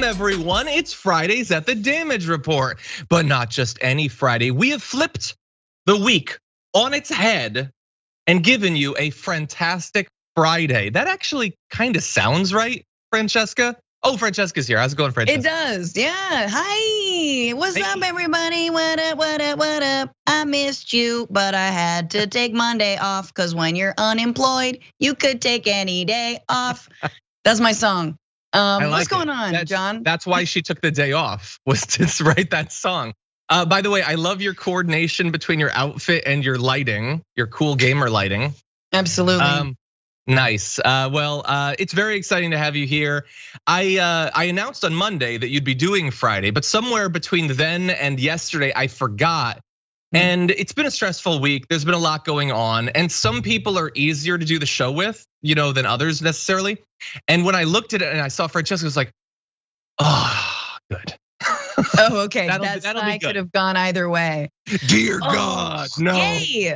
everyone? It's Fridays at the Damage Report, but not just any Friday. We have flipped the week on its head and given you a fantastic Friday. That actually kind of sounds right, Francesca. Oh, Francesca's here. How's it going, Francesca? It does, yeah. Hi, what's up, everybody? What up, what up, what up? I missed you, but I had to take Monday off because when you're unemployed, you could take any day off. That's my song. What's going on, John? That's why she took the day off, was to write that song. By the way, I love your coordination between your outfit and your lighting, your cool gamer lighting. Absolutely. Nice. Well, it's very exciting to have you here. I announced on Monday that you'd be doing Friday, but somewhere between then and yesterday, I forgot. And it's been a stressful week. There's been a lot going on, and some people are easier to do the show with, than others necessarily. And when I looked at it and I saw Francesca, I was like, oh, good. Oh, okay. That'll I could have gone either way. Dear God, no. Yay.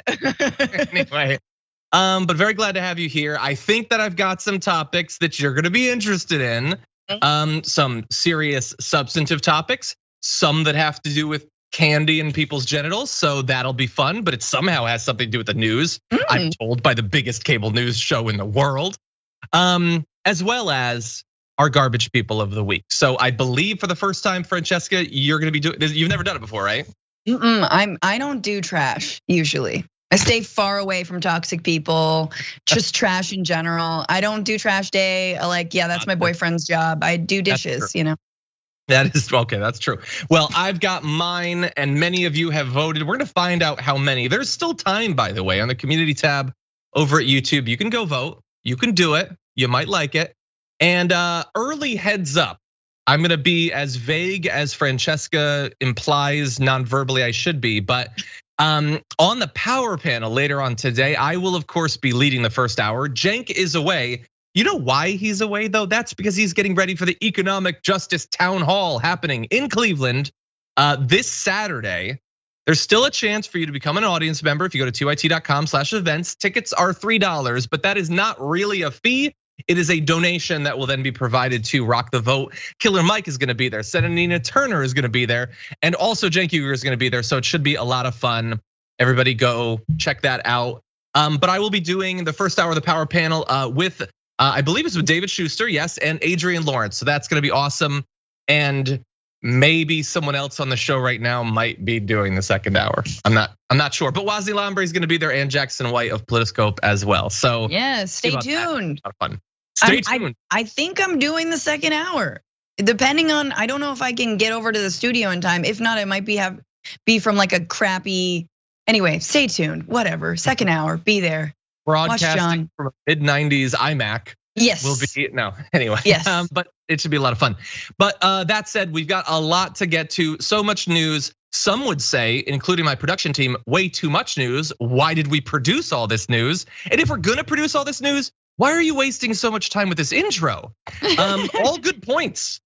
Anyway. But very glad to have you here. I think that I've got some topics that you're gonna be interested in. Some serious substantive topics, some that have to do with candy and people's genitals, so that'll be fun, but it somehow has something to do with the news. I'm told by the biggest cable news show in the world. As well as our garbage people of the week. So I believe for the first time, Francesca, you're gonna be doing this. You've never done it before, right? I don't do trash usually. I stay far away from toxic people, just trash in general. I don't do trash day. That's my boyfriend's job. I do dishes, That is okay, that's true. Well, I've got mine and many of you have voted. We're gonna find out how many. There's still time, by the way, on the community tab over at YouTube. You can go vote, you can do it, you might like it. And early heads up, I'm gonna be as vague as Francesca implies non-verbally I should be, but on the power panel later on today, I will of course be leading the first hour. Cenk is away. You know why he's away though? That's because he's getting ready for the Economic Justice Town Hall happening in Cleveland this Saturday. There's still a chance for you to become an audience member if you go to 2it.com/events. Tickets are $3, but that is not really a fee. It is a donation that will then be provided to Rock the Vote. Killer Mike is gonna be there. Senator Nina Turner is gonna be there. And also Cenk Uygur is gonna be there. So it should be a lot of fun. Everybody go check that out. But I will be doing the first hour of the power panel with, I believe it's with David Schuster, yes, and Adrian Lawrence. So that's gonna be awesome. And maybe someone else on the show right now might be doing the second hour. I'm not sure. But Wazi Lambre is gonna be there and Jackson White of Politiscope as well. So yeah, stay tuned. A lot of fun. Stay tuned. I think I'm doing the second hour. Depending on, I don't know if I can get over to the studio in time. If not, it might be from like a crappy. Anyway, stay tuned. Whatever. Second hour, be there. Broadcasting from a mid-90s iMac. Yes. Will be anyway. Yes. But it should be a lot of fun. But that said, we've got a lot to get to. So much news. Some would say, including my production team, way too much news. Why did we produce all this news? And if we're gonna produce all this news, why are you wasting so much time with this intro? All good points.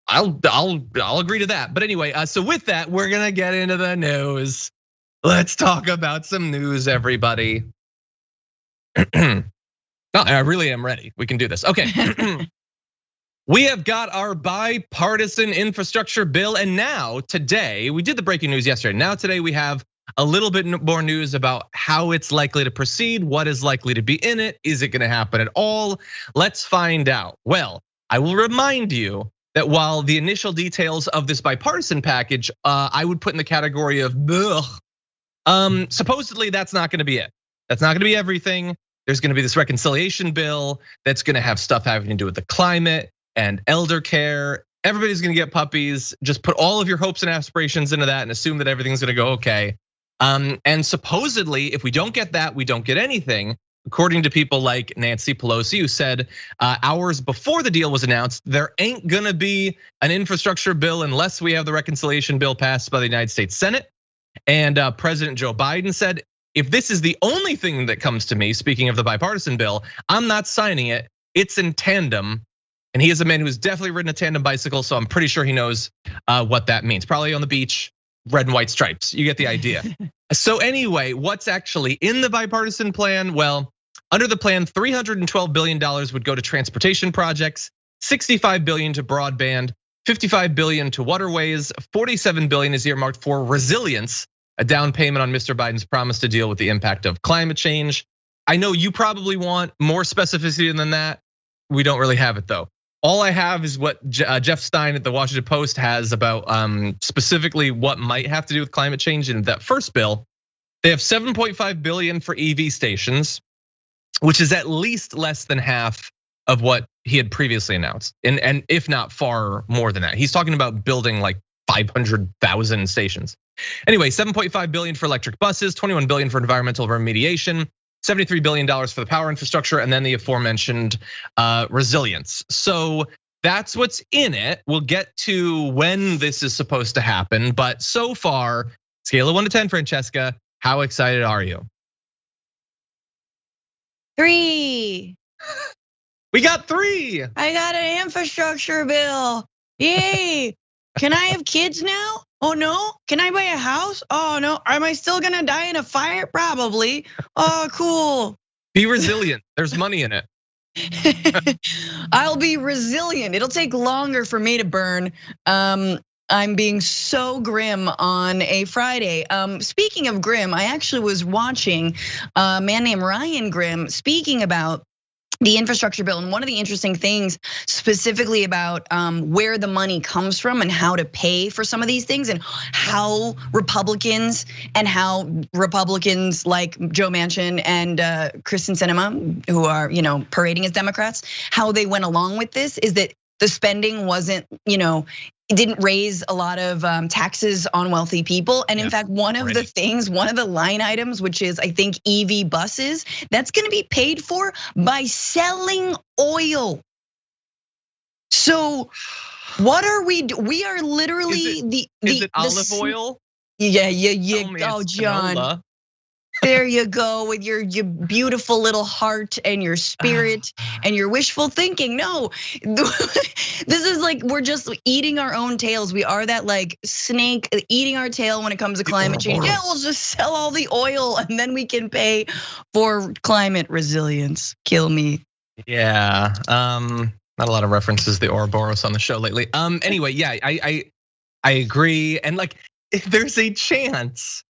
I'll agree to that. But anyway, so with that, we're gonna get into the news. Let's talk about some news, everybody. No, I really am ready. We can do this. Okay. We have got our bipartisan infrastructure bill, and now today, we did the breaking news yesterday. Now today we have a little bit more news about how it's likely to proceed, what is likely to be in it, is it gonna happen at all? Let's find out. Well, I will remind you that while the initial details of this bipartisan package, I would put in the category of ugh. Supposedly that's not gonna be it. That's not gonna be everything. There's gonna be this reconciliation bill that's gonna have stuff having to do with the climate and elder care. Everybody's gonna get puppies. Just put all of your hopes and aspirations into that and assume that everything's gonna go okay. And supposedly, if we don't get that, we don't get anything. According to people like Nancy Pelosi, who said hours before the deal was announced, there ain't gonna be an infrastructure bill unless we have the reconciliation bill passed by the United States Senate. And President Joe Biden said, if this is the only thing that comes to me, speaking of the bipartisan bill, I'm not signing it. It's in tandem. And he is a man who's definitely ridden a tandem bicycle, so I'm pretty sure he knows what that means. Probably on the beach, red and white stripes. You get the idea. So anyway, what's actually in the bipartisan plan? Well, under the plan, $312 billion would go to transportation projects, $65 billion to broadband, $55 billion to waterways, $47 billion is earmarked for resilience, a down payment on Mr. Biden's promise to deal with the impact of climate change. I know you probably want more specificity than that. We don't really have it though. All I have is what Jeff Stein at the Washington Post has about specifically what might have to do with climate change in that first bill. They have $7.5 billion for EV stations, which is at least less than half of what he had previously announced, and if not far more than that. He's talking about building like 500,000 stations. Anyway, $7.5 billion for electric buses, $21 billion for environmental remediation, $73 billion for the power infrastructure, and then the aforementioned resilience. So that's what's in it. We'll get to when this is supposed to happen, but so far, scale of 1 to 10, Francesca, how excited are you? 3. We got 3. I got an infrastructure bill. Yay. Can I have kids now? Oh no, can I buy a house? Oh no, am I still gonna die in a fire? Probably. Oh, cool. Be resilient, there's money in it. I'll be resilient. It'll take longer for me to burn. I'm being so grim on a Friday. Speaking of grim, I actually was watching a man named Ryan Grimm speaking about the infrastructure bill. And one of the interesting things specifically about where the money comes from and how to pay for some of these things, and how Republicans like Joe Manchin and Kristen Sinema, who are parading as Democrats, how they went along with this is that the spending wasn't, it didn't raise a lot of taxes on wealthy people. And in fact, one of the line items, which is I think EV buses, that's gonna be paid for by selling oil. So what are we? We are literally is it olive oil? Yeah. Oh, John. Canola. There you go with your beautiful little heart and your spirit and your wishful thinking. No, this is like we're just eating our own tails. We are that like snake eating our tail when it comes to climate change. Yeah, we'll just sell all the oil and then we can pay for climate resilience. Kill me. Yeah, not a lot of references to the Ouroboros on the show lately. Anyway, yeah, I agree. And like, if there's a chance,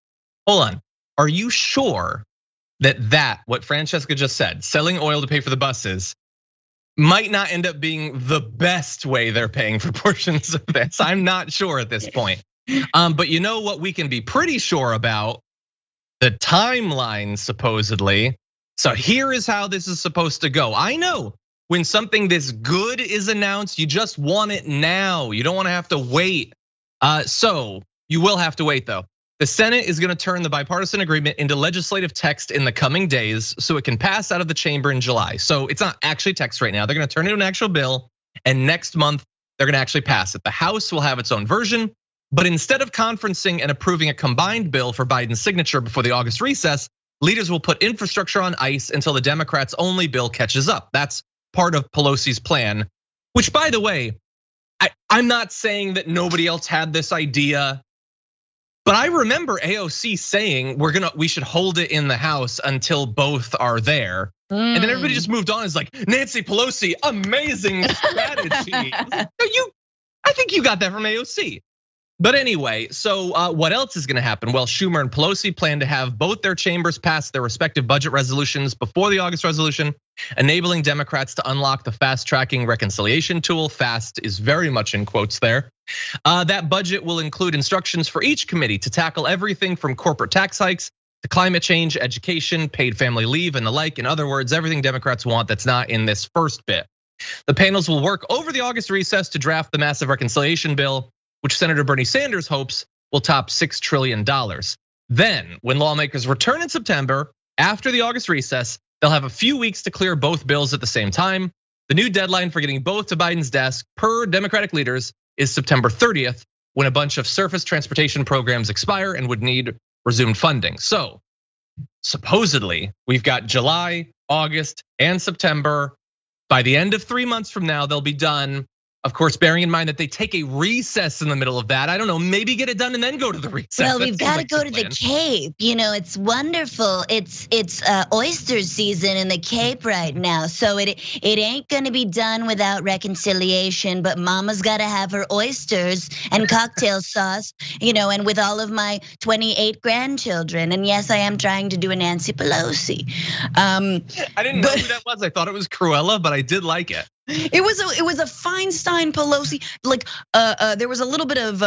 hold on. Are you sure that what Francesca just said, selling oil to pay for the buses, might not end up being the best way they're paying for portions of this? I'm not sure at this point. But you know what we can be pretty sure about? The timeline, supposedly. So here is how this is supposed to go. I know when something this good is announced, you just want it now. You don't want to have to wait. So you will have to wait though. The Senate is gonna turn the bipartisan agreement into legislative text in the coming days so it can pass out of the chamber in July. So it's not actually text right now. They're gonna turn it into an actual bill, and next month they're gonna actually pass it. The House will have its own version, but instead of conferencing and approving a combined bill for Biden's signature before the August recess, leaders will put infrastructure on ice until the Democrats' only bill catches up. That's part of Pelosi's plan, which by the way, I'm not saying that nobody else had this idea. But I remember AOC saying we should hold it in the House until both are there. And then everybody just moved on. It's like, Nancy Pelosi, amazing strategy. I think you got that from AOC. But anyway, so what else is gonna happen? Well, Schumer and Pelosi plan to have both their chambers pass their respective budget resolutions before the August resolution, enabling Democrats to unlock the fast tracking reconciliation tool. Fast is very much in quotes there. That budget will include instructions for each committee to tackle everything from corporate tax hikes to climate change, education, paid family leave, and the like. In other words, everything Democrats want that's not in this first bit. The panels will work over the August recess to draft the massive reconciliation bill, which Senator Bernie Sanders hopes will top $6 trillion. Then, when lawmakers return in September, after the August recess, they'll have a few weeks to clear both bills at the same time. The new deadline for getting both to Biden's desk, per Democratic leaders, is September 30th, when a bunch of surface transportation programs expire and would need resumed funding. So, supposedly, we've got July, August, and September. By the end of 3 months from now, they'll be done. Of course, bearing in mind that they take a recess in the middle of that. I don't know, maybe get it done and then go to the recess. Well, we've got to go to the Cape. It's wonderful. It's oyster season in the Cape right now, so it ain't gonna be done without reconciliation. But Mama's got to have her oysters and cocktail sauce, and with all of my 28 grandchildren. And yes, I am trying to do a Nancy Pelosi. I didn't know who that was. I thought it was Cruella, but I did like it. It was a Feinstein Pelosi. Like there was a little bit of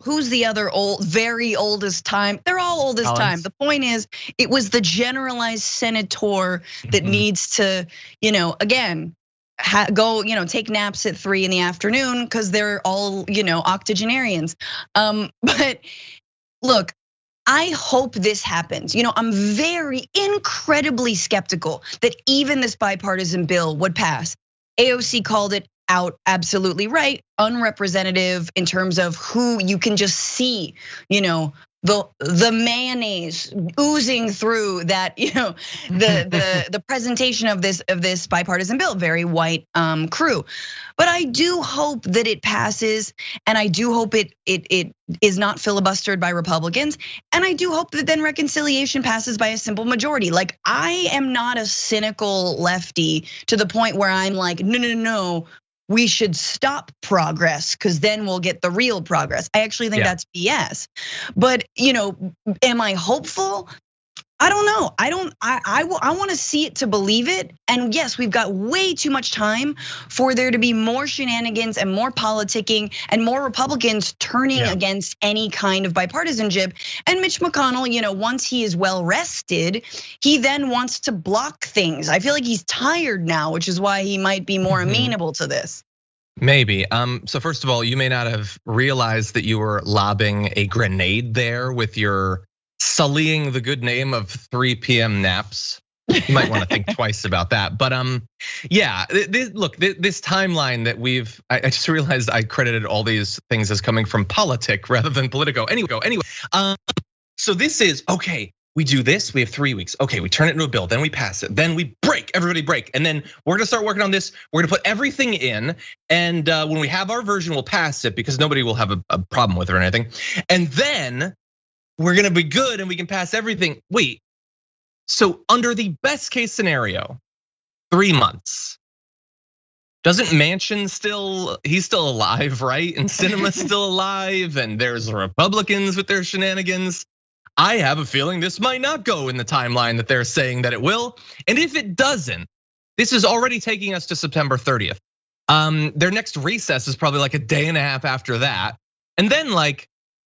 who's the other very oldest time? They're all oldest time. The point is, it was the generalized senator that needs to, again, go, take naps at 3 PM because they're all, octogenarians. But look, I hope this happens. I'm very incredibly skeptical that even this bipartisan bill would pass. AOC called it out absolutely right, unrepresentative in terms of who you can just see, the mayonnaise oozing through that, the presentation of this bipartisan bill, very white crew. But I do hope that it passes, and I do hope it is not filibustered by Republicans, and I do hope that then reconciliation passes by a simple majority. Like, I am not a cynical lefty to the point where I'm like, no, we should stop progress because then we'll get the real progress. I actually think that's BS. But am I hopeful? I don't know. I want to see it to believe it. And yes, we've got way too much time for there to be more shenanigans and more politicking and more Republicans turning against any kind of bipartisanship. And Mitch McConnell, once he is well rested, he then wants to block things. I feel like he's tired now, which is why he might be more amenable to this. Maybe. So first of all, you may not have realized that you were lobbing a grenade there with your sullying the good name of 3 PM naps. You might want to think twice about that. But look, this timeline that I just realized I credited all these things as coming from Politic rather than Politico. Anyway, so this is, okay, we do this, we have 3 weeks. Okay, we turn it into a bill, then we pass it, then we everybody break. And then we're gonna start working on this. We're gonna put everything in. And when we have our version, we'll pass it because nobody will have a problem with it or anything. And then we're gonna be good and we can pass everything. Wait, so under the best case scenario, 3 months. Doesn't Manchin he's still alive, right? And Sinema's still alive, and there's Republicans with their shenanigans. I have a feeling this might not go in the timeline that they're saying that it will. And if it doesn't, this is already taking us to September 30th. Their next recess is probably like a day and a half after that. And then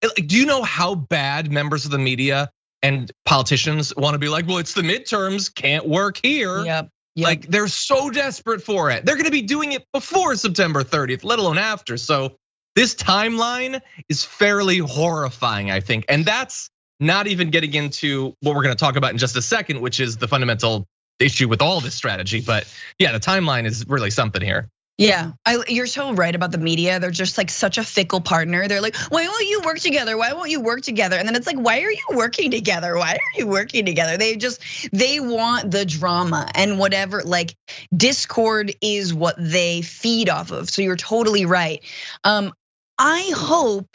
do you know how bad members of the media and politicians want to be like, well, it's the midterms, can't work here. Yep. Like, they're so desperate for it. They're gonna be doing it before September 30th, let alone after. So this timeline is fairly horrifying, I think. And that's not even getting into what we're gonna talk about in just a second, which is the fundamental issue with all this strategy. But yeah, the timeline is really something here. Yeah, you're so right about the media. They're just like such a fickle partner. They're like, why won't you work together? Why won't you work together? And then it's like, why are you working together? Why are you working together? They want the drama and whatever, discord is what they feed off of. So you're totally right. I hope,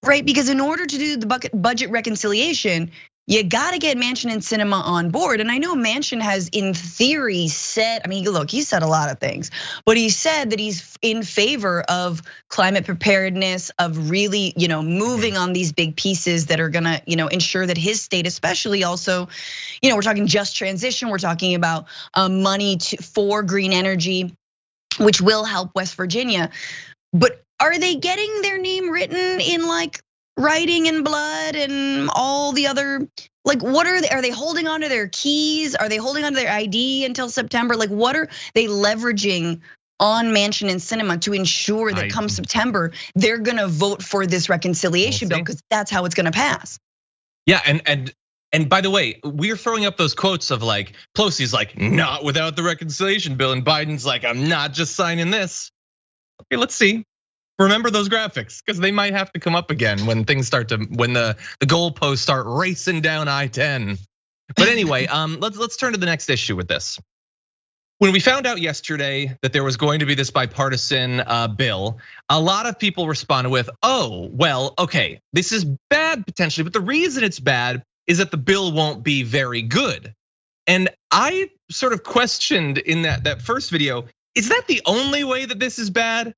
right, because in order to do the budget reconciliation, you gotta get Manchin and Sinema on board. And I know Manchin has in theory said, look, he said a lot of things, but he said that he's in favor of climate preparedness, of really, moving on these big pieces that are gonna, ensure that his state, especially also, we're talking just transition, we're talking about money for green energy, which will help West Virginia. But are they getting their name written in writing in blood and all the other, what are they holding onto their keys? Are they holding onto their ID until September? What are they leveraging on Manchin and Sinema to ensure that come September, they're gonna vote for this reconciliation bill because that's how it's gonna pass. Yeah, and by the way, we're throwing up those quotes of Pelosi's not without the reconciliation bill, and Biden's I'm not just signing this. Okay, let's see. Remember those graphics because they might have to come up again when things when the goalposts start racing down I-10. But anyway, let's turn to the next issue with this. When we found out yesterday that there was going to be this bipartisan bill, a lot of people responded with, oh, well, okay, this is bad potentially, but the reason it's bad is that the bill won't be very good. And I sort of questioned in that first video, is that the only way that this is bad?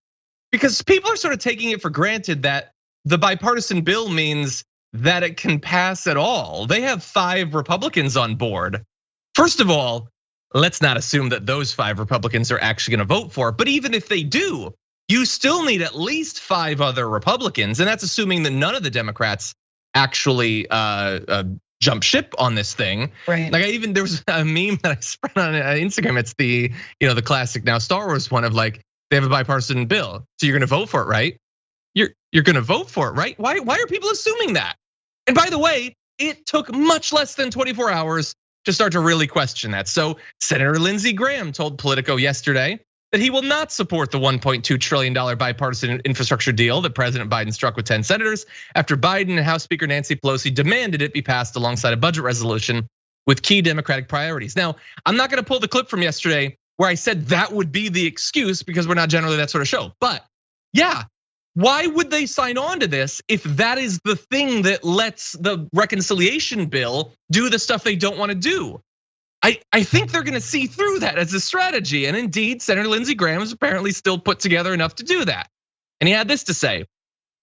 Because people are sort of taking it for granted that the bipartisan bill means that it can pass at all. They have 5 Republicans on board. First of all, let's not assume that those 5 Republicans are actually gonna vote for it. But even if they do, you still need at least 5 other Republicans. And that's assuming that none of the Democrats actually jump ship on this thing. Right. Like there was a meme that I spread on Instagram. It's the classic now Star Wars one of like, they have a bipartisan bill. So you're gonna vote for it, right? You're gonna vote for it, right? Why are people assuming that? And by the way, it took much less than 24 hours to start to really question that. So Senator Lindsey Graham told Politico yesterday that he will not support the $1.2 trillion bipartisan infrastructure deal that President Biden struck with 10 senators after Biden and House Speaker Nancy Pelosi demanded it be passed alongside a budget resolution with key Democratic priorities. Now, I'm not gonna pull the clip from yesterday where I said that would be the excuse because we're not generally that sort of show. But yeah, why would they sign on to this if that is the thing that lets the reconciliation bill do the stuff they don't want to do? I think they're gonna see through that as a strategy. And indeed, Senator Lindsey Graham has apparently still put together enough to do that. And he had this to say,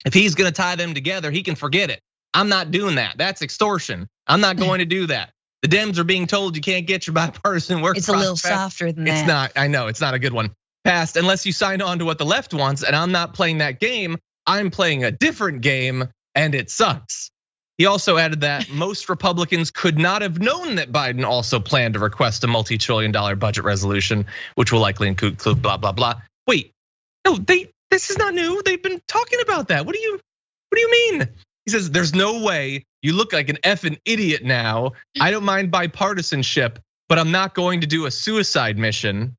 if he's gonna tie them together, he can forget it. I'm not doing that. That's extortion. I'm not going to do that. The Dems are being told you can't get your bipartisan work. It's a little softer than that. It's not, I know, it's not a good one. Passed unless you sign on to what the left wants, and I'm not playing that game. I'm playing a different game, and it sucks. He also added that most Republicans could not have known that Biden also planned to request a multi-trillion-dollar budget resolution, which will likely include blah blah blah. Wait, no, this is not new. They've been talking about that. What do you mean? He says there's no way. You look like an effing idiot now. I don't mind bipartisanship, but I'm not going to do a suicide mission.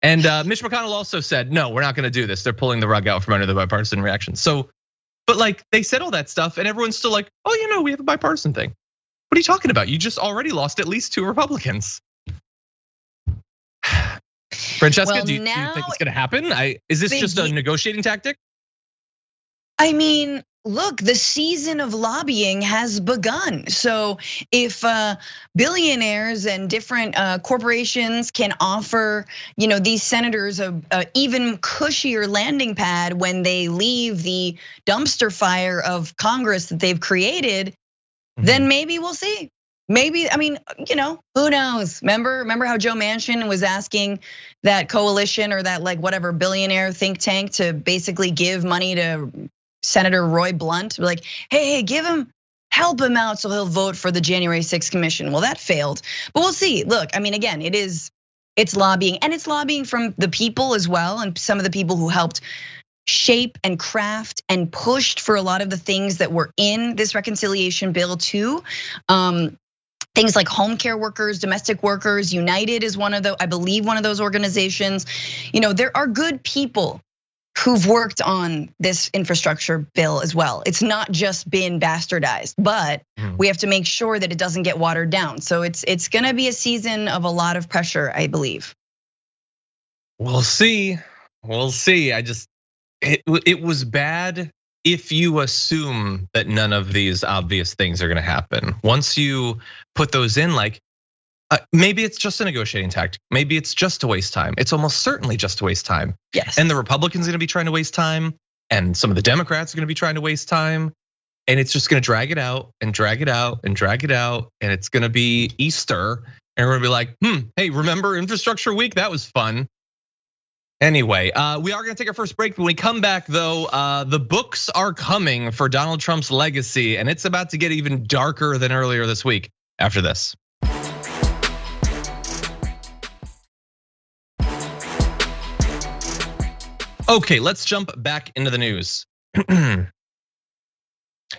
And Mitch McConnell also said, no, we're not gonna do this. They're pulling the rug out from under the bipartisan reaction. So, but like they said all that stuff and everyone's still like, oh, we have a bipartisan thing. What are you talking about? You just already lost at least 2 Republicans. Francesca, do you think it's gonna happen? Is this just a negotiating tactic? I mean, look, the season of lobbying has begun. So if billionaires and different corporations can offer, these senators a even cushier landing pad when they leave the dumpster fire of Congress that they've created, then maybe we'll see. Maybe, I mean, who knows? Remember how Joe Manchin was asking that coalition or that like whatever billionaire think tank to basically give money to Senator Roy Blunt, like, hey, help him out so he'll vote for the January 6th commission. Well, that failed, but we'll see. Look, I mean, again, it's lobbying, and it's lobbying from the people as well, and some of the people who helped shape and craft and pushed for a lot of the things that were in this reconciliation bill too. Things like home care workers, domestic workers, United is one of those organizations. There are good people who've worked on this infrastructure bill as well. It's not just been bastardized, but we have to make sure that it doesn't get watered down. So it's gonna be a season of a lot of pressure, I believe. We'll see. It was bad if you assume that none of these obvious things are gonna happen. Once you put those in, like, maybe it's just a negotiating tactic. Maybe it's just to waste time. It's almost certainly just to waste time. Yes. And the Republicans are gonna be trying to waste time, and some of the Democrats are gonna be trying to waste time. And it's just gonna drag it out and drag it out and drag it out. And it's gonna be Easter. And we're gonna be like, hey, remember Infrastructure Week? That was fun. Anyway, we are gonna take our first break. When we come back though, the books are coming for Donald Trump's legacy, and it's about to get even darker than earlier this week after this. Okay, let's jump back into the news.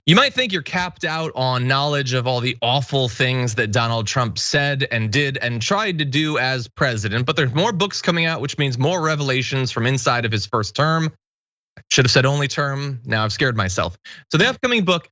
You might think you're capped out on knowledge of all the awful things that Donald Trump said and did and tried to do as president, but there's more books coming out, which means more revelations from inside of his first term. I should have said only term, now I've scared myself. So the upcoming book,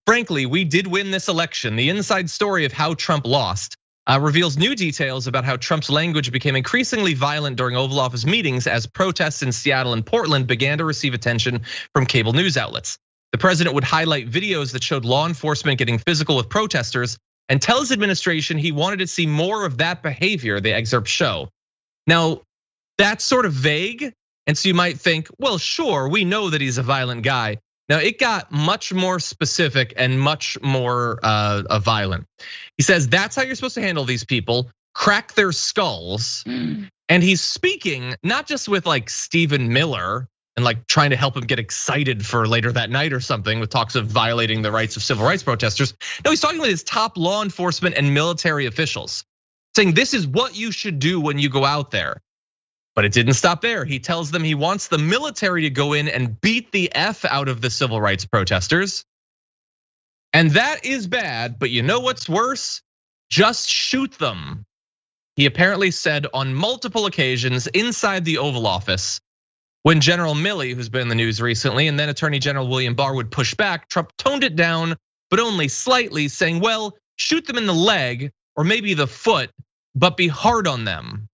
frankly, we did win this election. The inside story of how Trump lost. reveals new details about how Trump's language became increasingly violent during Oval Office meetings as protests in Seattle and Portland began to receive attention from cable news outlets. The president would highlight videos that showed law enforcement getting physical with protesters and tell his administration he wanted to see more of that behavior, the excerpts show. Now, that's sort of vague, and so you might think, well, sure, we know that he's a violent guy. Now, it got much more specific and much more violent. He says that's how you're supposed to handle these people, crack their skulls. And he's speaking not just with like Stephen Miller and like trying to help him get excited for later that night or something with talks of violating the rights of civil rights protesters. No, he's talking with his top law enforcement and military officials, saying this is what you should do when you go out there. But it didn't stop there. He tells them he wants the military to go in and beat the F out of the civil rights protesters. And that is bad, but you know what's worse? Just shoot them. He apparently said on multiple occasions inside the Oval Office. When General Milley, who's been in the news recently, and then Attorney General William Barr would push back, Trump toned it down, but only slightly, saying, well, shoot them in the leg or maybe the foot, but be hard on them.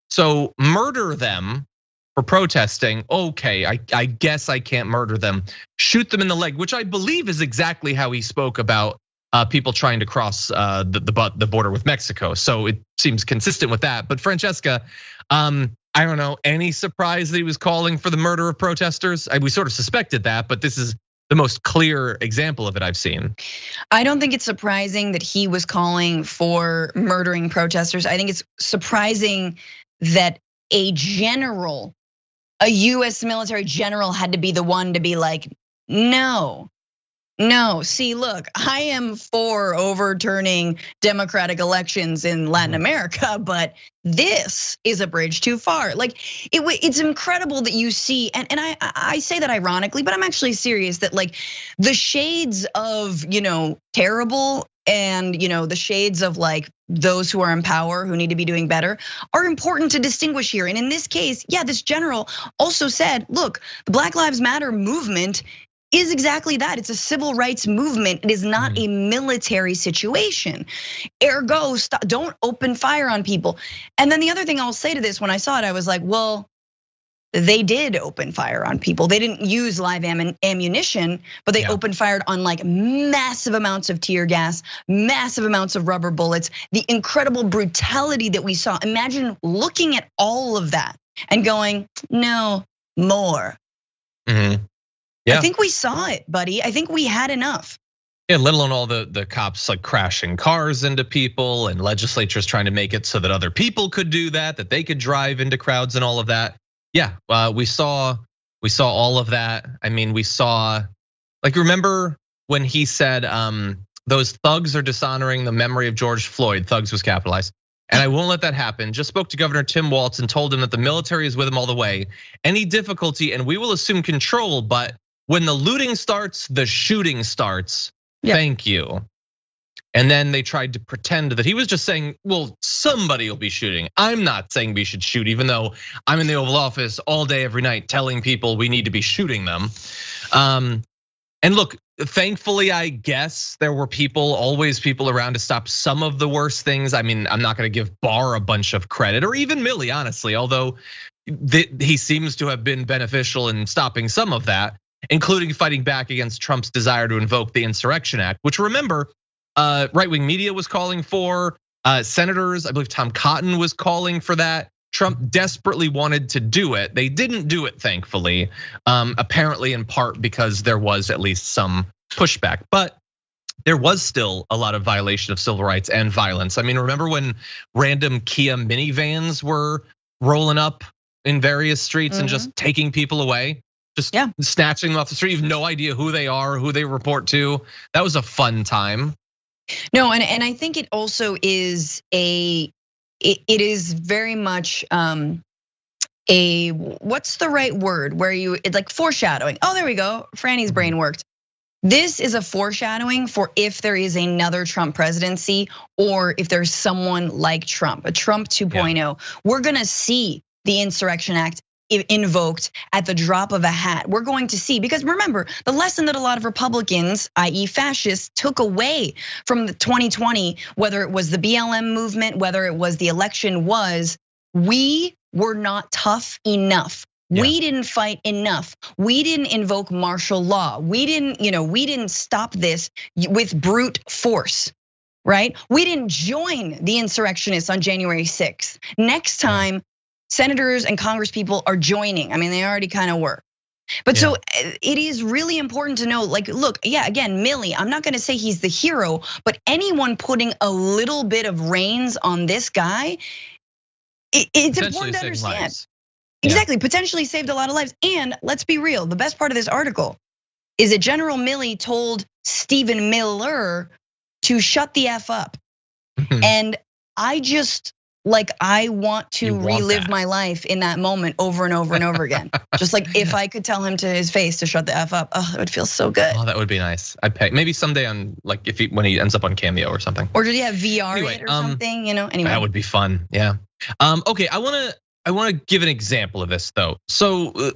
So murder them for protesting, okay, I guess I can't murder them. Shoot them in the leg, which I believe is exactly how he spoke about people trying to cross the border with Mexico. So it seems consistent with that. But Francesca, I don't know, any surprise that he was calling for the murder of protesters? We sort of suspected that, but this is the most clear example of it I've seen. I don't think it's surprising that he was calling for murdering protesters. I think it's surprising that a general, a US military general had to be the one to be like, no. See, look, I am for overturning democratic elections in Latin America, but this is a bridge too far. Like it's incredible that you see, and I say that ironically, but I'm actually serious that like the shades of terrible and the shades of like those who are in power who need to be doing better are important to distinguish here. And in this case, yeah, this general also said, look, the Black Lives Matter movement is exactly that. It's a civil rights movement. It is not a military situation. Ergo, don't open fire on people. And then the other thing I'll say to this, when I saw it, I was like, well, they did open fire on people. They didn't use live ammunition, but they opened fire on like massive amounts of tear gas, massive amounts of rubber bullets, the incredible brutality that we saw. Imagine looking at all of that and going, no more. Yeah. I think we saw it, buddy. I think we had enough. Yeah, let alone all the cops like crashing cars into people and legislatures trying to make it so that other people could do that they could drive into crowds and all of that. Yeah, we saw all of that. I mean, we saw, like, remember when he said those thugs are dishonoring the memory of George Floyd, thugs was capitalized. And I won't let that happen. Just spoke to Governor Tim Walz and told him that the military is with him all the way. Any difficulty and we will assume control, but when the looting starts, the shooting starts. Thank you. And then they tried to pretend that he was just saying, well, somebody will be shooting. I'm not saying we should shoot, even though I'm in the Oval Office all day, every night, telling people we need to be shooting them. And look, thankfully, I guess there were always people around to stop some of the worst things. I mean, I'm not gonna give Barr a bunch of credit, or even Milley, honestly, although he seems to have been beneficial in stopping some of that, including fighting back against Trump's desire to invoke the Insurrection Act, which, remember, right-wing media was calling for, senators, I believe Tom Cotton was calling for that. Trump desperately wanted to do it. They didn't do it, thankfully, apparently in part because there was at least some pushback. But there was still a lot of violation of civil rights and violence. I mean, remember when random Kia minivans were rolling up in various streets and just taking people away? Just snatching them off the street. You have no idea who they are, who they report to. That was a fun time. No, and I think it also is it is very much what's the right word where it's like foreshadowing. Oh, there we go. Franny's brain worked. This is a foreshadowing for if there is another Trump presidency or if there's someone like Trump, a Trump 2.0. We're gonna see the Insurrection Act invoked at the drop of a hat. We're going to see, because remember, the lesson that a lot of Republicans, i.e. fascists, took away from the 2020, whether it was the BLM movement, whether it was the election, was we were not tough enough. Yeah. We didn't fight enough. We didn't invoke martial law. We didn't stop this with brute force, right? We didn't join the insurrectionists on January 6th. Next time, senators and congresspeople are joining. I mean, they already kind of were. But so it is really important to know, like, look, again, Milley, I'm not gonna say he's the hero, but anyone putting a little bit of reins on this guy, it's important to understand. Lives. Exactly, potentially saved a lot of lives. And let's be real, the best part of this article is that General Milley told Stephen Miller to shut the F up. And I want to relive my life in that moment over and over and over again. Just like if I could tell him to his face to shut the F up, it would feel so good. Oh, that would be nice. I'd pay, maybe someday on like when he ends up on Cameo or something. Or did he have VR it or something, Anyway. That would be fun, yeah. Okay, I wanna give an example of this though. So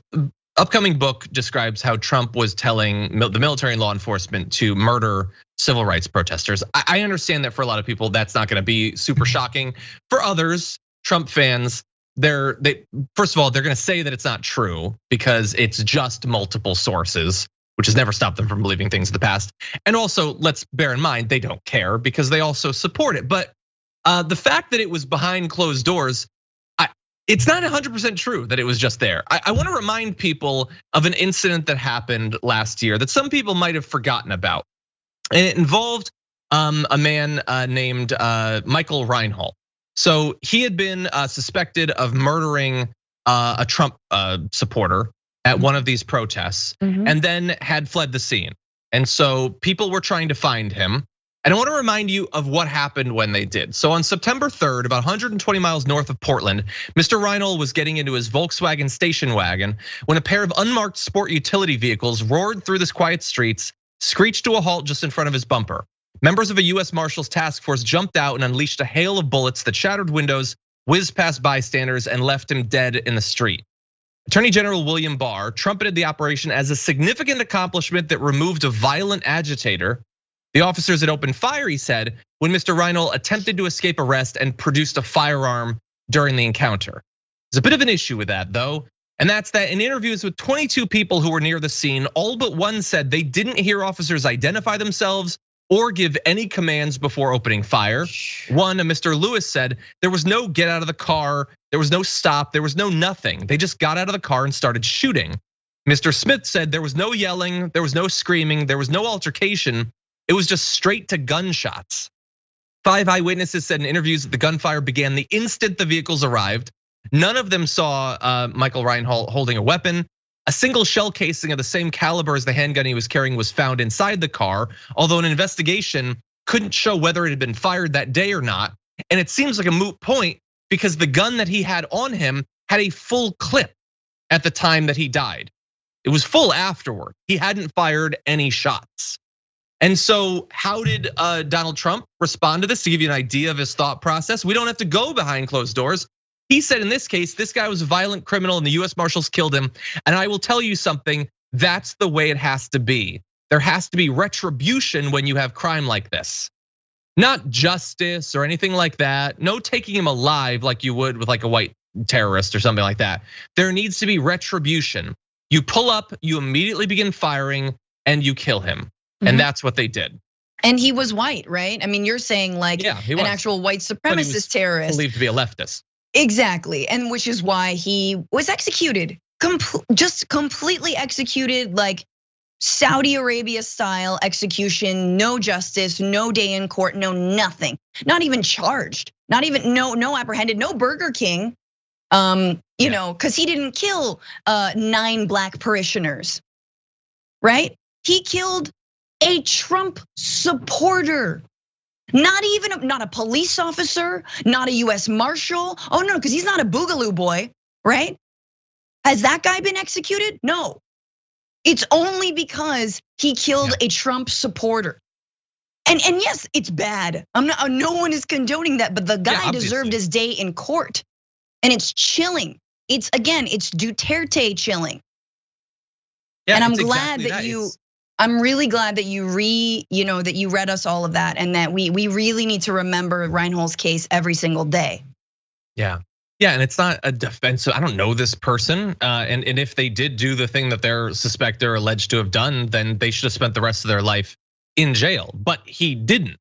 upcoming book describes how Trump was telling the military and law enforcement to murder civil rights protesters. I understand that for a lot of people, that's not gonna be super shocking. For others, Trump fans, first of all, they're gonna say that it's not true because it's just multiple sources, which has never stopped them from believing things in the past. And also, let's bear in mind, they don't care because they also support it. But the fact that it was behind closed doors, it's not 100% true that it was just there. I want to remind people of an incident that happened last year that some people might have forgotten about. And it involved a man named Michael Reinhold. So he had been suspected of murdering a Trump supporter at one of these protests, and then had fled the scene. And so people were trying to find him. And I want to remind you of what happened when they did. So on September 3rd, about 120 miles north of Portland, Mr. Reinhold was getting into his Volkswagen station wagon when a pair of unmarked sport utility vehicles roared through the quiet streets, screeched to a halt just in front of his bumper. Members of a US Marshals task force jumped out and unleashed a hail of bullets that shattered windows, whizzed past bystanders, and left him dead in the street. Attorney General William Barr trumpeted the operation as a significant accomplishment that removed a violent agitator. The officers had opened fire, he said, when Mr. Reinhold attempted to escape arrest and produced a firearm during the encounter. There's a bit of an issue with that though, and that's that in interviews with 22 people who were near the scene, all but one said they didn't hear officers identify themselves or give any commands before opening fire. One, a Mr. Lewis, said there was no get out of the car, there was no stop, there was no nothing. They just got out of the car and started shooting. Mr. Smith said there was no yelling, there was no screaming, there was no altercation. It was just straight to gunshots. 5 eyewitnesses said in interviews that the gunfire began the instant the vehicles arrived. None of them saw Michael Reinhold holding a weapon. A single shell casing of the same caliber as the handgun he was carrying was found inside the car, although an investigation couldn't show whether it had been fired that day or not. And it seems like a moot point because the gun that he had on him had a full clip at the time that he died. It was full afterward. He hadn't fired any shots. And so how did Donald Trump respond to this? To give you an idea of his thought process, we don't have to go behind closed doors. He said in this case, this guy was a violent criminal and the US Marshals killed him. And I will tell you something, that's the way it has to be. There has to be retribution when you have crime like this. Not justice or anything like that. No taking him alive like you would with like a white terrorist or something like that. There needs to be retribution. You pull up, you immediately begin firing, and you kill him. And that's what they did. And he was white, right? I mean, you're saying like an actual white supremacist terrorist. Believed to be a leftist. Exactly, and which is why he was executed, just completely executed, like Saudi Arabia style execution, no justice, no day in court, no nothing, not even charged, not even no apprehended, no Burger King, because he didn't kill 9 black parishioners, right? He killed a Trump supporter. Not a police officer, not a US Marshal. Oh no, because he's not a boogaloo boy, right? Has that guy been executed? No. It's only because he killed a Trump supporter. And yes, it's bad. No one is condoning that, but the guy deserved his day in court. And it's chilling. it's Duterte chilling. Yeah, and I'm it's glad exactly that I'm really glad that you that you read us all of that, and that we really need to remember Reinhold's case every single day. Yeah. Yeah, and it's not a defense. I don't know this person, and if they did do the thing that they're suspected or alleged to have done, then they should have spent the rest of their life in jail. But he didn't,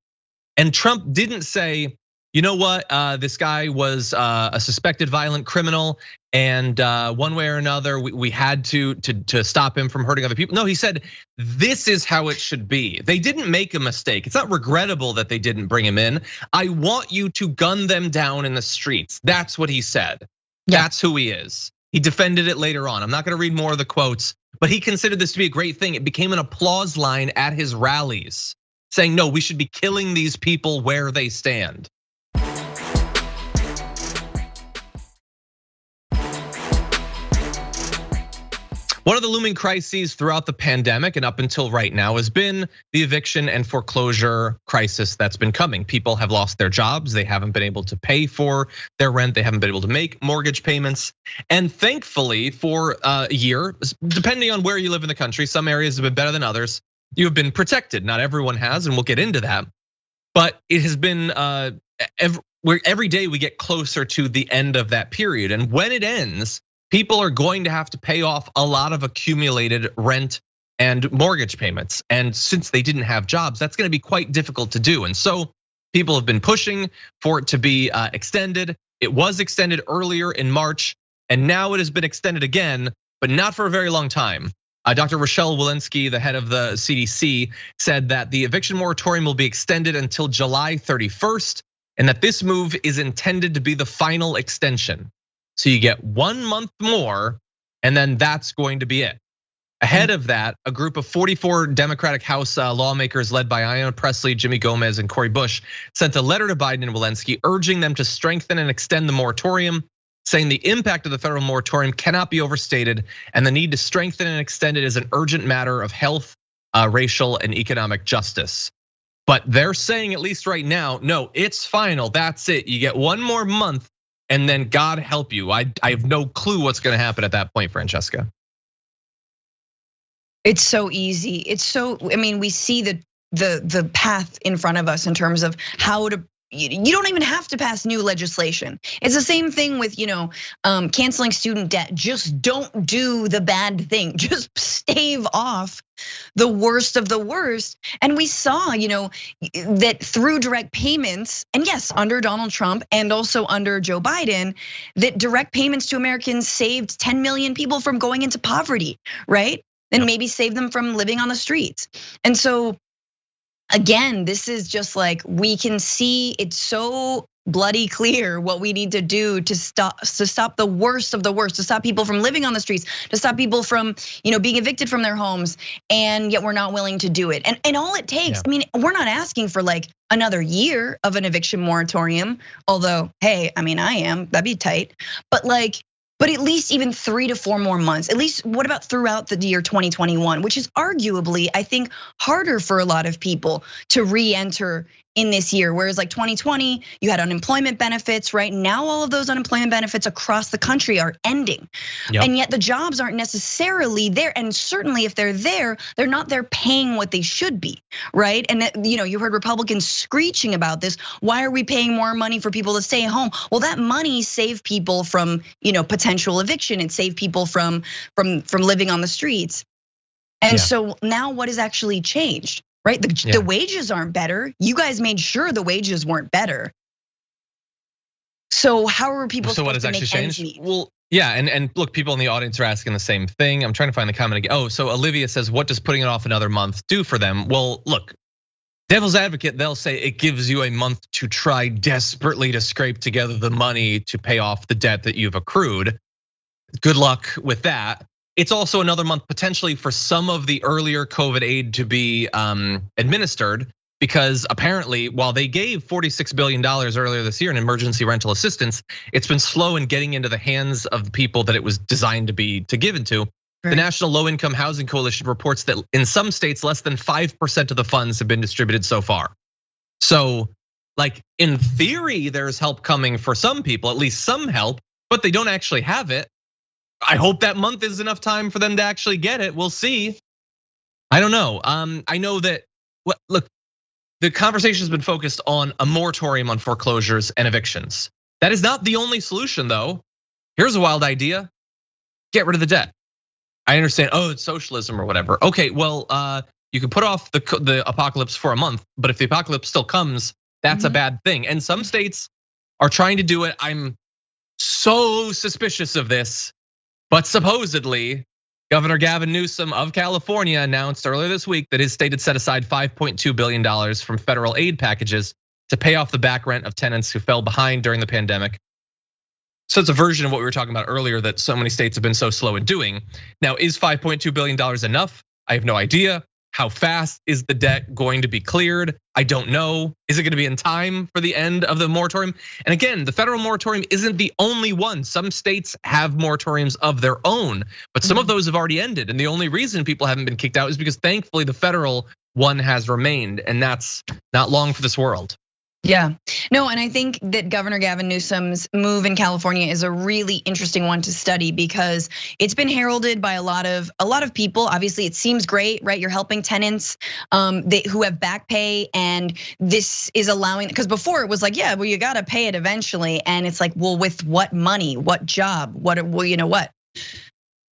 and Trump didn't say, you know what, this guy was a suspected violent criminal, and one way or another, we had to stop him from hurting other people. No, he said, this is how it should be. They didn't make a mistake. It's not regrettable that they didn't bring him in. I want you to gun them down in the streets. That's what he said. Yeah. That's who he is. He defended it later on. I'm not gonna read more of the quotes, but he considered this to be a great thing. It became an applause line at his rallies, saying, no, we should be killing these people where they stand. One of the looming crises throughout the pandemic and up until right now has been the eviction and foreclosure crisis that's been coming. People have lost their jobs. They haven't been able to pay for their rent. They haven't been able to make mortgage payments. And thankfully, for a year, depending on where you live in the country, some areas have been better than others. You have been protected. Not everyone has, and we'll get into that. But it has been every day we get closer to the end of that period. And when it ends, people are going to have to pay off a lot of accumulated rent and mortgage payments. And since they didn't have jobs, that's gonna be quite difficult to do. And so people have been pushing for it to be extended. It was extended earlier in March, and now it has been extended again, but not for a very long time. Dr. Rochelle Walensky, the head of the CDC, said that the eviction moratorium will be extended until July 31st, and that this move is intended to be the final extension. So you get 1 month more, and then that's going to be it. Ahead of that, a group of 44 Democratic House lawmakers led by Ayanna Pressley, Jimmy Gomez, and Cori Bush sent a letter to Biden and Walensky urging them to strengthen and extend the moratorium, saying the impact of the federal moratorium cannot be overstated, and the need to strengthen and extend it is an urgent matter of health, racial, and economic justice. But they're saying, at least right now, no, it's final, that's it. You get 1 more month, and then God help you. I have no clue what's gonna happen at that point, Francesca. It's so easy. It's so, I mean, we see the path in front of us in terms of how to, you don't even have to pass new legislation. It's the same thing with, canceling student debt. Just don't do the bad thing. Just stave off the worst of the worst. And we saw, that through direct payments, and yes, under Donald Trump and also under Joe Biden, that direct payments to Americans saved 10 million people from going into poverty, right? And maybe save them from living on the streets. And so, again, this is just like, we can see it's so bloody clear what we need to do to stop the worst of the worst, to stop people from living on the streets, to stop people from being evicted from their homes, and yet we're not willing to do it. And all it takes, I mean, we're not asking for like another year of an eviction moratorium, although, hey, I mean, I am, that'd be tight. But at least even 3 to 4 more months. At least, what about throughout the year 2021, which is arguably, I think, harder for a lot of people to re-enter in this year. Whereas like 2020, you had unemployment benefits, right? Now all of those unemployment benefits across the country are ending. Yep. And yet the jobs aren't necessarily there. And certainly if they're there, they're not there paying what they should be, right? And that, you heard Republicans screeching about this. Why are we paying more money for people to stay home? Well, that money saved people from, potential eviction. It saved people from living on the streets. And so now what has actually changed? Right, the wages aren't better. You guys made sure the wages weren't better. So how are people supposed to make ends meet? Well, yeah, and look, people in the audience are asking the same thing. I'm trying to find the comment again. Oh, so Olivia says, what does putting it off another month do for them? Well, look, devil's advocate, they'll say it gives you a month to try desperately to scrape together the money to pay off the debt that you've accrued. Good luck with that. It's also another month potentially for some of the earlier COVID aid to be administered, because apparently while they gave $46 billion earlier this year in emergency rental assistance, it's been slow in getting into the hands of the people that it was designed to be given to. Right. The National Low Income Housing Coalition reports that in some states, less than 5% of the funds have been distributed so far. So like in theory, there's help coming for some people, at least some help, but they don't actually have it. I hope that month is enough time for them to actually get it. We'll see. I don't know. I know that, look, the conversation has been focused on a moratorium on foreclosures and evictions. That is not the only solution, though. Here's a wild idea: get rid of the debt. I understand, it's socialism or whatever. Okay, well, you can put off the apocalypse for a month, but if the apocalypse still comes, that's a bad thing. And some states are trying to do it. I'm so suspicious of this, but supposedly Governor Gavin Newsom of California announced earlier this week that his state had set aside $5.2 billion from federal aid packages to pay off the back rent of tenants who fell behind during the pandemic. So it's a version of what we were talking about earlier that so many states have been so slow in doing. Now, is $5.2 billion enough? I have no idea. How fast is the debt going to be cleared? I don't know. Is it going to be in time for the end of the moratorium? And again, the federal moratorium isn't the only one. Some states have moratoriums of their own, but some of those have already ended. And the only reason people haven't been kicked out is because thankfully the federal one has remained, and that's not long for this world. Yeah, no, and I think that Governor Gavin Newsom's move in California is a really interesting one to study because it's been heralded by a lot of people. Obviously, it seems great, right? You're helping tenants who have back pay, and this is allowing, because before it was like, yeah, well, you got to pay it eventually, and it's like, well, with what money, what job, what, well, you know what?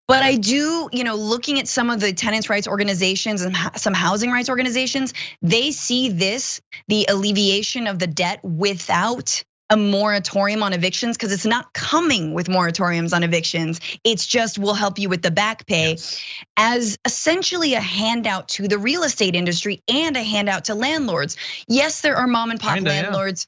But I do, looking at some of the tenants' rights organizations and some housing rights organizations, they see this, the alleviation of the debt without a moratorium on evictions, because it's not coming with moratoriums on evictions. It's just, we'll help you with the back pay, as essentially a handout to the real estate industry and a handout to landlords. Yes, there are mom and pop landlords.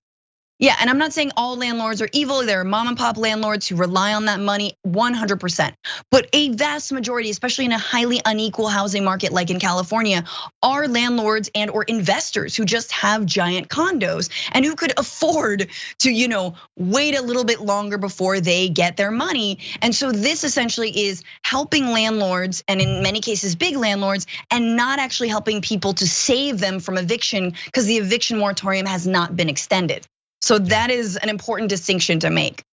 Yeah, and I'm not saying all landlords are evil. There are mom and pop landlords who rely on that money 100%. But a vast majority, especially in a highly unequal housing market like in California, are landlords and or investors who just have giant condos and who could afford to, wait a little bit longer before they get their money. And so this essentially is helping landlords, and in many cases big landlords, and not actually helping people to save them from eviction, because the eviction moratorium has not been extended. So that is an important distinction to make.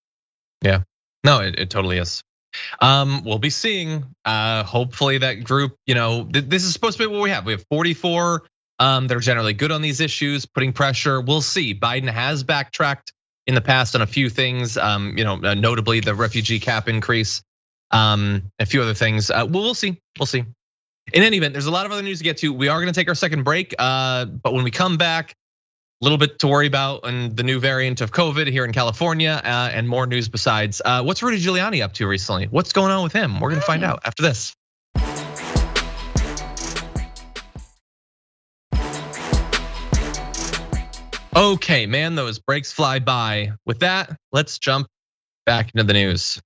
Yeah, no, it totally is. We'll be seeing, hopefully that group, this is supposed to be what we have. We have 44, they're generally good on these issues, putting pressure. We'll see. Biden has backtracked in the past on a few things, notably the refugee cap increase, a few other things. We'll see, we'll see. In any event, there's a lot of other news to get to. We are gonna take our second break, but when we come back, a little bit to worry about and the new variant of COVID here in California, and more news besides. What's Rudy Giuliani up to recently? What's going on with him? We're gonna find out after this. Okay, man, those breaks fly by. With that, let's jump back into the news.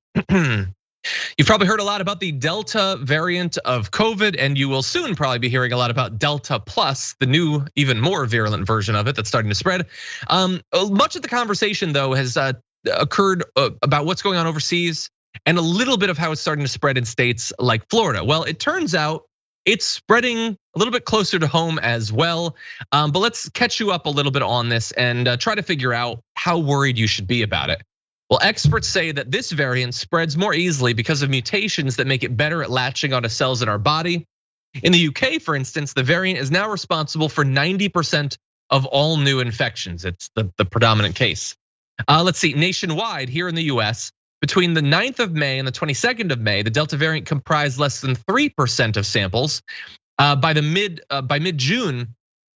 You've probably heard a lot about the Delta variant of COVID, and you will soon probably be hearing a lot about Delta Plus, the new, even more virulent version of it that's starting to spread. Much of the conversation, though, has occurred about what's going on overseas and a little bit of how it's starting to spread in states like Florida. Well, it turns out it's spreading a little bit closer to home as well. But let's catch you up a little bit on this and try to figure out how worried you should be about it. Well, experts say that this variant spreads more easily because of mutations that make it better at latching onto cells in our body. In the UK, for instance, the variant is now responsible for 90% of all new infections. It's the predominant case. Let's see, nationwide here in the US, between the 9th of May and the 22nd of May, the Delta variant comprised less than 3% of samples. By mid-June,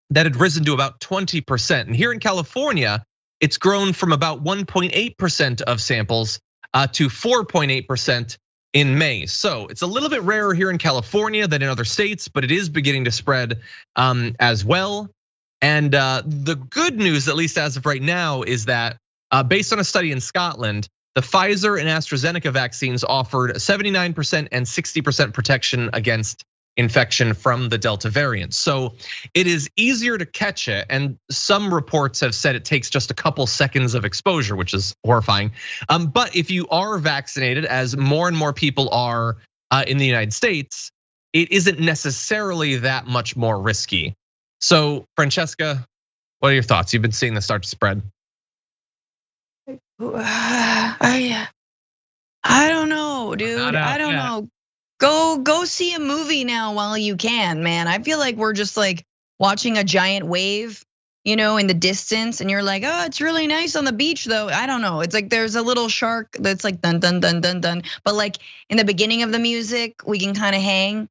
that had risen to about 20%. And here in California, it's grown from about 1.8% of samples to 4.8% in May. So it's a little bit rarer here in California than in other states, but it is beginning to spread as well. And the good news, at least as of right now, is that based on a study in Scotland, the Pfizer and AstraZeneca vaccines offered 79% and 60% protection against infection from the Delta variant. So it is easier to catch it, and some reports have said it takes just a couple seconds of exposure, which is horrifying. But if you are vaccinated, as more and more people are in the United States, it isn't necessarily that much more risky. So Francesca, what are your thoughts? You've been seeing this start to spread. I don't know, dude. I don't yet. know. Go see a movie now while you can, man. I feel like we're just like watching a giant wave, in the distance, and you're like, oh, it's really nice on the beach, though. I don't know. It's like there's a little shark that's like dun dun dun dun dun. But like in the beginning of the music, we can kind of hang.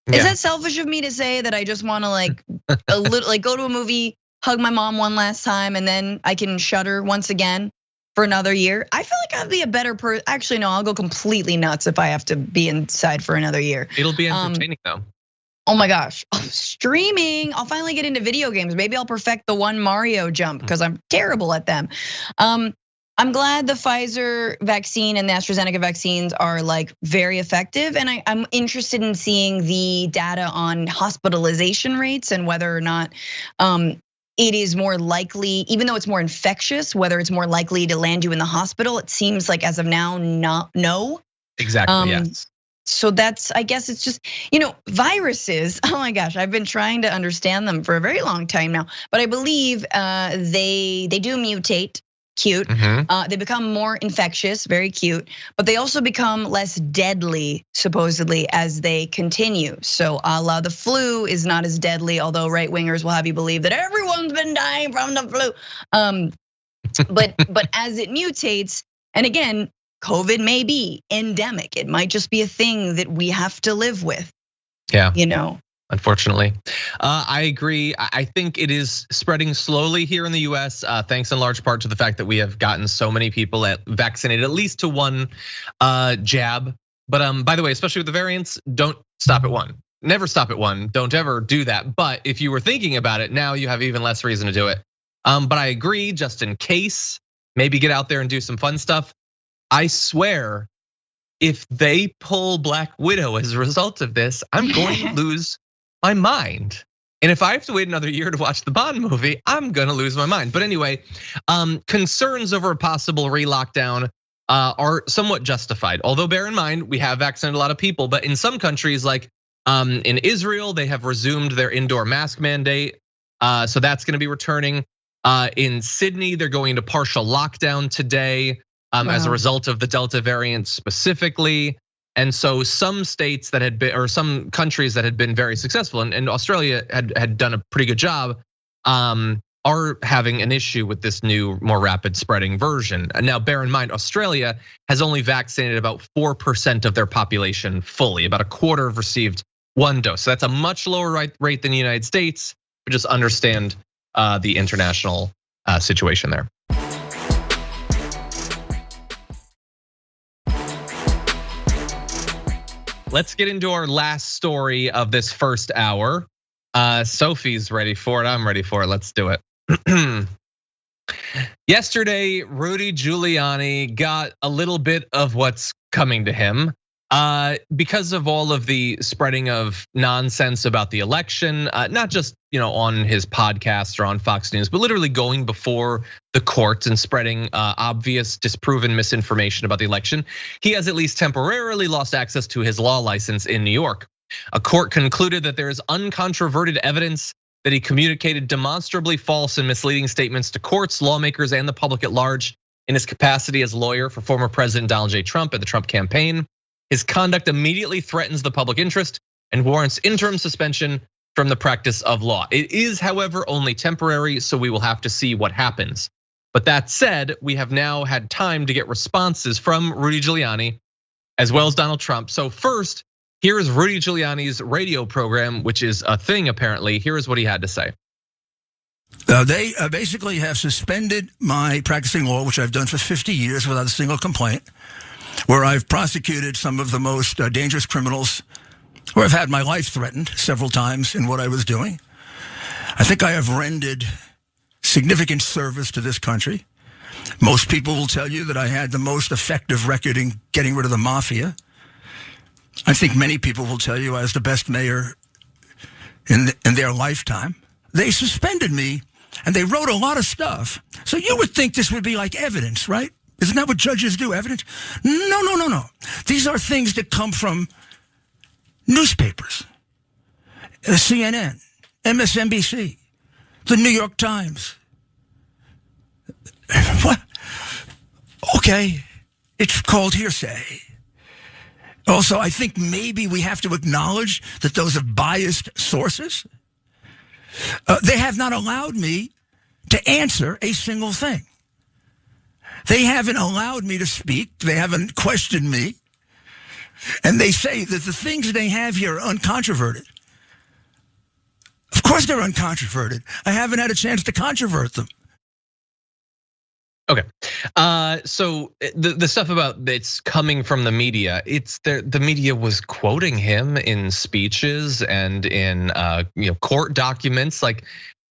Is that selfish of me to say that I just want to like a little, like go to a movie, hug my mom one last time, and then I can shudder once again for another year? I feel like I'd be a better person. Actually, no, I'll go completely nuts if I have to be inside for another year. It'll be entertaining though. Oh my gosh, streaming. I'll finally get into video games. Maybe I'll perfect the one Mario jump because I'm terrible at them. I'm glad the Pfizer vaccine and the AstraZeneca vaccines are like very effective. And I'm interested in seeing the data on hospitalization rates and whether or not it is more likely, even though it's more infectious, whether it's more likely to land you in the hospital. It seems like as of now, no. Exactly, yes. So that's, I guess it's just, viruses, oh my gosh, I've been trying to understand them for a very long time now. But I believe they do mutate. Cute. They become more infectious, very cute, but they also become less deadly, supposedly, as they continue. So a la the flu is not as deadly, although right wingers will have you believe that everyone's been dying from the flu. But as it mutates, and again, COVID may be endemic. It might just be a thing that we have to live with. Yeah. Unfortunately, I agree. I think it is spreading slowly here in the US, thanks in large part to the fact that we have gotten so many people vaccinated, at least to one jab. But by the way, especially with the variants, don't stop at one. Never stop at one. Don't ever do that. But if you were thinking about it, now you have even less reason to do it. But I agree, just in case, maybe get out there and do some fun stuff. I swear, if they pull Black Widow as a result of this, I'm going to lose my mind. And if I have to wait another year to watch the Bond movie, I'm gonna lose my mind. But anyway, concerns over a possible re-lockdown are somewhat justified. Although bear in mind, we have vaccinated a lot of people, but in some countries like in Israel, they have resumed their indoor mask mandate. So that's gonna be returning. In Sydney, they're going into partial lockdown today as a result of the Delta variant specifically. And so some states that had been, or some countries that had been very successful, and Australia had done a pretty good job, are having an issue with this new, more rapid spreading version. Now, bear in mind, Australia has only vaccinated about 4% of their population fully. About a quarter have received one dose. So that's a much lower rate than the United States, but just understand the international situation there. Let's get into our last story of this first hour. Sophie's ready for it. I'm ready for it. Let's do it. Yesterday, Rudy Giuliani got a little bit of what's coming to him because of all of the spreading of nonsense about the election, not just on his podcast or on Fox News, but literally going before the courts and spreading obvious disproven misinformation about the election. He has at least temporarily lost access to his law license in New York. A court concluded that there is uncontroverted evidence that he communicated demonstrably false and misleading statements to courts, lawmakers, and the public at large in his capacity as lawyer for former President Donald J. Trump and the Trump campaign. His conduct immediately threatens the public interest and warrants interim suspension from the practice of law. It is, however, only temporary, so we will have to see what happens. But that said, we have now had time to get responses from Rudy Giuliani as well as Donald Trump. So first, here is Rudy Giuliani's radio program, which is a thing apparently. Here is what he had to say. They basically have suspended my practicing law, which I've done for 50 years without a single complaint, where I've prosecuted some of the most dangerous criminals, where I've had my life threatened several times in what I was doing. I think I have rendered significant service to this country. Most people will tell you that I had the most effective record in getting rid of the mafia. I think many people will tell you I was the best mayor in their lifetime. They suspended me and they wrote a lot of stuff. So you would think this would be like evidence, right? Isn't that what judges do, evidence? No. These are things that come from newspapers, CNN, MSNBC, the New York Times. What? Okay, It's called hearsay. Also, I think maybe we have to acknowledge that those are biased sources. They have not allowed me to answer a single thing. They haven't allowed me to speak. They haven't questioned me. And they say that the things they have here are uncontroverted. Of course they're uncontroverted. I haven't had a chance to controvert them. Okay, so the stuff about it's coming from the media, the media was quoting him in speeches and in court documents. Like,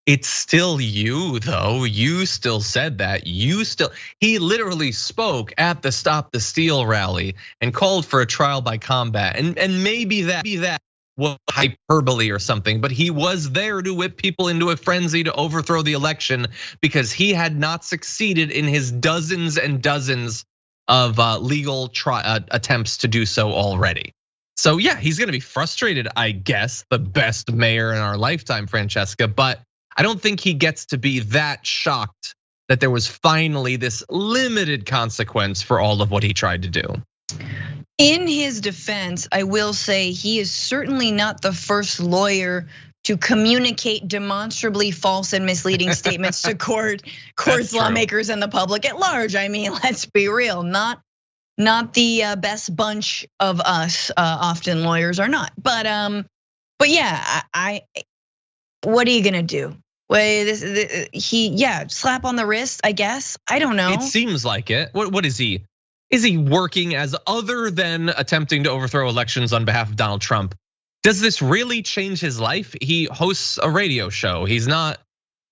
it's still you though. You still said that. He literally spoke at the Stop the Steal rally and called for a trial by combat. And maybe that was hyperbole or something, but he was there to whip people into a frenzy to overthrow the election because he had not succeeded in his dozens and dozens of legal attempts to do so already. So yeah, he's gonna be frustrated, I guess, the best mayor in our lifetime, Francesca, but I don't think he gets to be that shocked that there was finally this limited consequence for all of what he tried to do. In his defense, I will say he is certainly not the first lawyer to communicate demonstrably false and misleading statements to courts, lawmakers, and the public at large. I mean, let's be real, not the best bunch of us. Often lawyers are not, but yeah, what are you gonna do? Slap on the wrist, I guess. I don't know. It seems like it. What is he? Is he working as other than attempting to overthrow elections on behalf of Donald Trump? Does this really change his life? He hosts a radio show. He's not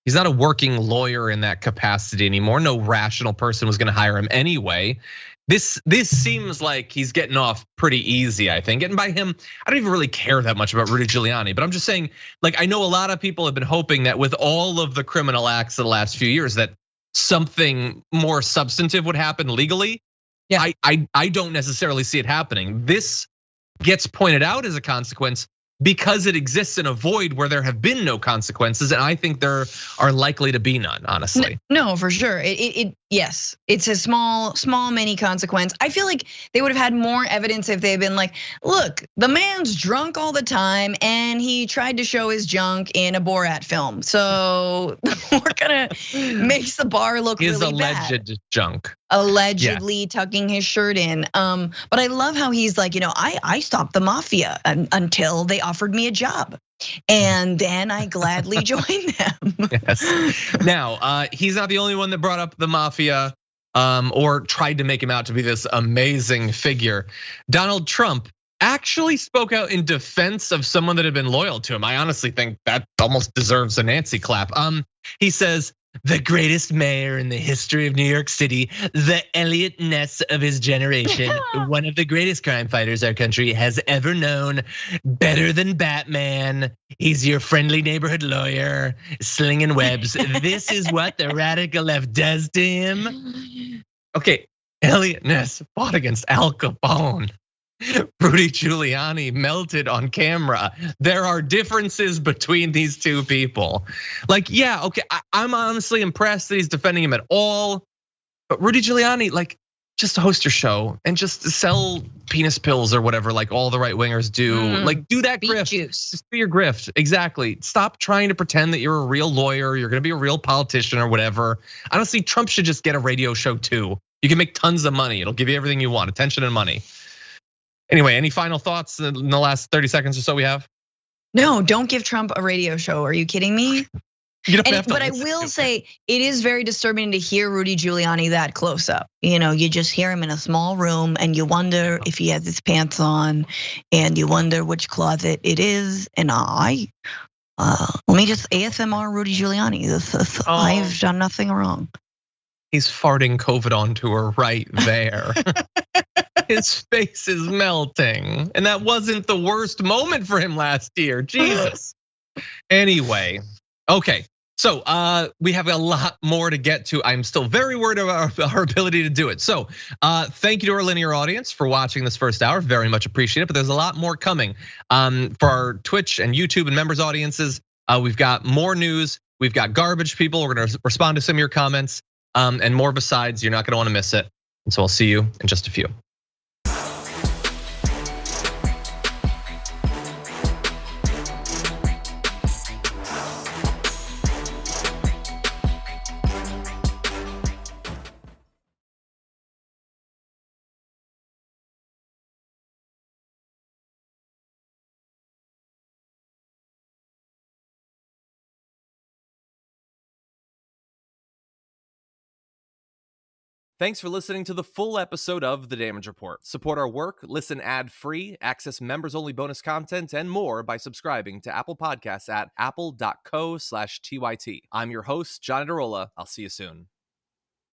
a working lawyer in that capacity anymore. No rational person was gonna hire him anyway. This seems like he's getting off pretty easy, I think. And by him, I don't even really care that much about Rudy Giuliani, but I'm just saying, like, I know a lot of people have been hoping that with all of the criminal acts of the last few years that something more substantive would happen legally. Yeah, I don't necessarily see it happening. This gets pointed out as a consequence because it exists in a void where there have been no consequences, and I think there are likely to be none, honestly. No, for sure. Yes, it's a small mini consequence. I feel like they would have had more evidence if they had been like, look, the man's drunk all the time and he tried to show his junk in a Borat film. So we're gonna make the bar look really bad. His alleged junk. Allegedly tucking his shirt in. But I love how he's like, I stopped the mafia until they offered me a job. And then I gladly joined them. Yes. Now, he's not the only one that brought up the mafia or tried to make him out to be this amazing figure. Donald Trump actually spoke out in defense of someone that had been loyal to him. I honestly think that almost deserves a Nancy clap. He says, the greatest mayor in the history of New York City, the Elliot Ness of his generation, one of the greatest crime fighters our country has ever known, better than Batman. He's your friendly neighborhood lawyer, slinging webs. This is what the radical left does to him. Okay, Elliot Ness fought against Al Capone. Rudy Giuliani melted on camera. There are differences between these two people. Like, yeah, okay, I'm honestly impressed that he's defending him at all. But Rudy Giuliani, like, just host your show and just sell penis pills or whatever, like all the right wingers do. Like, do that grift. Juice. Just do your grift. Exactly. Stop trying to pretend that you're a real lawyer. You're gonna be a real politician or whatever. Honestly, Trump should just get a radio show too. You can make tons of money. It'll give you everything you want, attention and money. Anyway, any final thoughts in the last 30 seconds or so we have? No, don't give Trump a radio show. Are you kidding me? But I will say it is very disturbing to hear Rudy Giuliani that close up. You just hear him in a small room and you wonder if he has his pants on and you wonder which closet it is. And let me just ASMR Rudy Giuliani. I've done nothing wrong. He's farting COVID onto her right there. His face is melting. And that wasn't the worst moment for him last year, Jesus. Anyway, okay. So we have a lot more to get to. I'm still very worried about our ability to do it. So thank you to our linear audience for watching this first hour. Very much appreciate it, but there's a lot more coming. For our Twitch and YouTube and members audiences, we've got more news. We've got garbage people. We're gonna respond to some of your comments and more besides. You're not gonna wanna miss it. So I'll see you in just a few. Thanks for listening to the full episode of The Damage Report. Support our work, listen ad-free, access members-only bonus content, and more by subscribing to Apple Podcasts at apple.co/TYT. I'm your host, John Adarola. I'll see you soon.